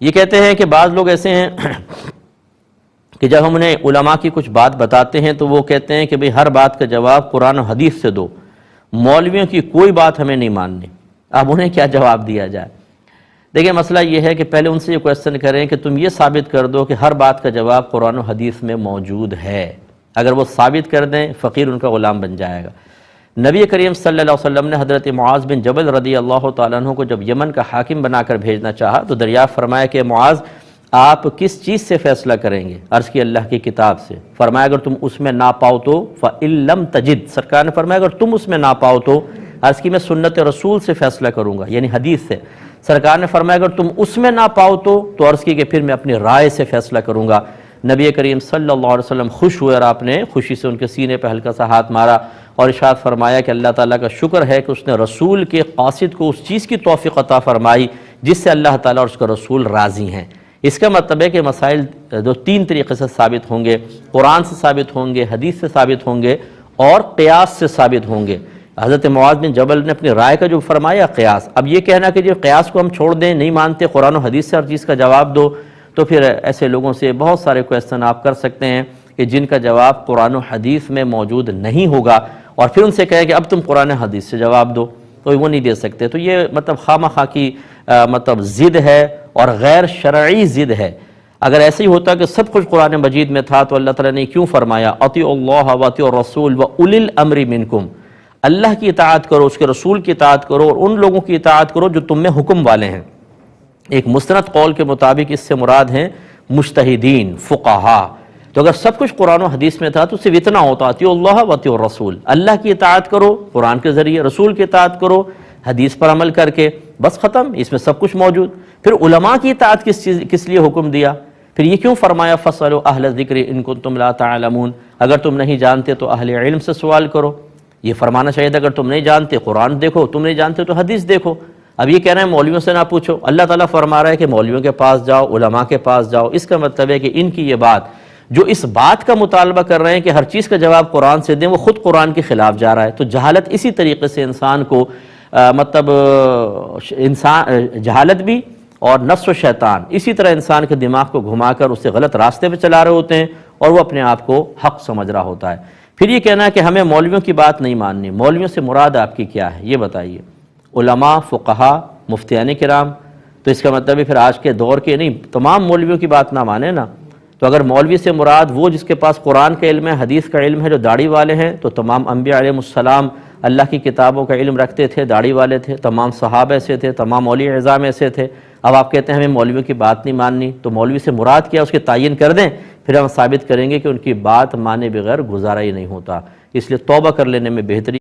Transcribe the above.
یہ کہتے ہیں کہ بعض لوگ ایسے ہیں کہ جب ہم انہیں علماء کی کچھ بات بتاتے ہیں تو وہ کہتے ہیں کہ بھئی ہر بات کا جواب قرآن و حدیث سے دو، مولویوں کی کوئی بات ہمیں نہیں ماننی۔ اب انہیں کیا جواب دیا جائے؟ دیکھیں مسئلہ یہ ہے کہ پہلے ان سے یہ کویسچن کریں کہ تم یہ ثابت کر دو کہ ہر بات کا جواب قرآن و حدیث میں موجود ہے۔ اگر وہ ثابت کر دیں، فقیر ان کا غلام بن جائے گا۔ نبی کریم صلی اللہ علیہ وسلم نے حضرت معاذ بن جبل رضی اللہ تعالیٰ عنہ کو جب یمن کا حاکم بنا کر بھیجنا چاہا تو دریافت فرمایا کہ معاذ آپ کس چیز سے فیصلہ کریں گے؟ عرض کی اللہ کی کتاب سے۔ فرمایا اگر تم اس میں نہ پاؤ تو فَإِن لَمْ تَجِدْ، سرکار نے فرمایا اگر تم اس میں نہ پاؤ تو عرض کی میں سنت رسول سے فیصلہ کروں گا، یعنی حدیث سے۔ سرکار نے فرمایا اگر تم اس میں نہ پاؤ تو عرض کی کہ پھر میں اپنی رائے سے فیصلہ کروں گا۔ نبی کریم صلی اللہ علیہ وسلم خوش ہوئے اور آپ نے خوشی سے ان کے سینے پہ ہلکا سا ہاتھ مارا اور ارشاد فرمایا کہ اللہ تعالیٰ کا شکر ہے کہ اس نے رسول کے قاصد کو اس چیز کی توفیق عطا فرمائی جس سے اللہ تعالیٰ اور اس کا رسول راضی ہیں۔ اس کا مطلب ہے کہ مسائل دو تین طریقے سے ثابت ہوں گے، قرآن سے ثابت ہوں گے، حدیث سے ثابت ہوں گے اور قیاس سے ثابت ہوں گے۔ حضرت معاذ بن جبل نے اپنی رائے کا جو فرمایا قیاس، اب یہ کہنا کہ جو قیاس کو ہم چھوڑ دیں، نہیں مانتے، قرآن و حدیث سے ہر چیز کا جواب دو، تو پھر ایسے لوگوں سے بہت سارے کویسچن آپ کر سکتے ہیں کہ جن کا جواب قرآن و حدیث میں موجود نہیں ہوگا، اور پھر ان سے کہے کہ اب تم قرآن حدیث سے جواب دو، تو وہ نہیں دے سکتے۔ تو یہ مطلب خواہ مخواہ کی مطلب ضد ہے اور غیر شرعی ضد ہے۔ اگر ایسے ہی ہوتا کہ سب کچھ قرآن مجید میں تھا تو اللہ تعالیٰ نے کیوں فرمایا اطیعوا اللہ واطیعوا الرسول واولی الامر منکم، اللہ کی اطاعت کرو، اس کے رسول کی اطاعت کرو اور ان لوگوں کی اطاعت کرو جو تم میں حکم والے ہیں۔ ایک مستند قول کے مطابق اس سے مراد ہیں مجتہدین، فقہاء۔ تو اگر سب کچھ قرآن و حدیث میں تھا تو صرف اتنا ہوتا اطیعوا اللہ واطیعوا الرسول، اللہ کی اطاعت کرو قرآن کے ذریعے، رسول کی اطاعت کرو حدیث پر عمل کر کے، بس ختم، اس میں سب کچھ موجود۔ پھر علماء کی اطاعت کس لیے حکم دیا؟ پھر یہ کیوں فرمایا فَاسْأَلُوا أَهْلَ الذِّكْرِ إِن كُنتُمْ لَا تَعْلَمُونَ، اگر تم نہیں جانتے تو اہل علم سے سوال کرو۔ یہ فرمانا چاہیے تھا اگر تم نہیں جانتے قرآن دیکھو، تم نہیں جانتے تو حدیث دیکھو۔ اب یہ کہہ رہے ہیں مولویوں سے نہ پوچھو، اللہ تعالیٰ فرما رہا ہے کہ مولویوں کے پاس جاؤ، علماء کے پاس جاؤ۔ اس کا مطلب ہے کہ ان کی یہ بات جو اس بات کا مطالبہ کر رہے ہیں کہ ہر چیز کا جواب قرآن سے دیں، وہ خود قرآن کے خلاف جا رہا ہے۔ تو جہالت اسی طریقے سے انسان کو جہالت بھی اور نفس و شیطان اسی طرح انسان کے دماغ کو گھما کر اسے غلط راستے پہ چلا رہے ہوتے ہیں اور وہ اپنے آپ کو حق سمجھ رہا ہوتا ہے۔ پھر یہ کہنا ہے کہ ہمیں مولویوں کی بات نہیں ماننی، مولویوں سے مراد آپ کی کیا ہے یہ بتائیے؟ علماء، فقہاء، مفتیان کرام، تو اس کا مطلب ہے پھر آج کے دور کے نہیں، تمام مولویوں کی بات نہ مانے نا۔ تو اگر مولوی سے مراد وہ جس کے پاس قرآن کا علم ہے، حدیث کا علم ہے، جو داڑھی والے ہیں، تو تمام انبیاء علیہ السلام اللہ کی کتابوں کا علم رکھتے تھے، داڑھی والے تھے، تمام صحابہ ایسے تھے، تمام اولیاء اعظام ایسے تھے۔ اب آپ کہتے ہیں ہمیں مولویوں کی بات نہیں ماننی، تو مولوی سے مراد کیا اس کے تعین کر دیں، پھر ہم ثابت کریں گے کہ ان کی بات مانے بغیر گزارا ہی نہیں ہوتا۔ اس لیے توبہ کر لینے میں بہتری